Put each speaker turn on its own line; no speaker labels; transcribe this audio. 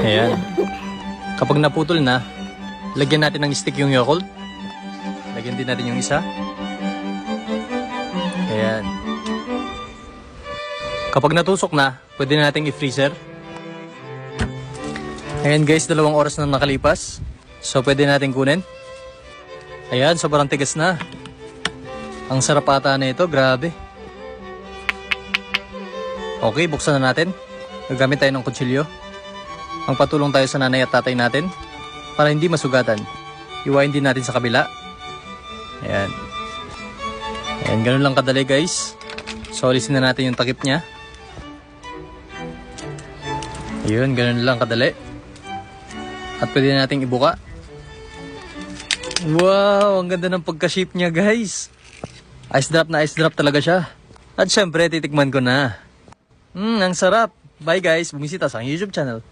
Ayan. Kapag naputol na, lagyan natin ng stick yung Yakult. Lagyan din natin yung isa. Ayan. Kapag natusok na, pwede na natin i-freezer. Ayan guys, 2 oras na nakalipas. So pwede natin kunin. Ayan, sobrang tigas na. Ang sarap ata na ito, grabe. Okay, buksan na natin. Gagamit tayo ng kutsilyo. Magpatulong tayo sa nanay at tatay natin para hindi masugatan. Iwain din natin sa kabila. Ayan. Ayan, ganun lang kadali guys. So, alisin na natin yung takip niya. Ayun, ganun lang kadali. At pwede na natin ibuka. Wow, ang ganda ng pagka-shape niya guys. Ice drop talaga siya. At syempre, titikman ko na. Ang sarap. Bye guys, bumisita sa aking YouTube channel.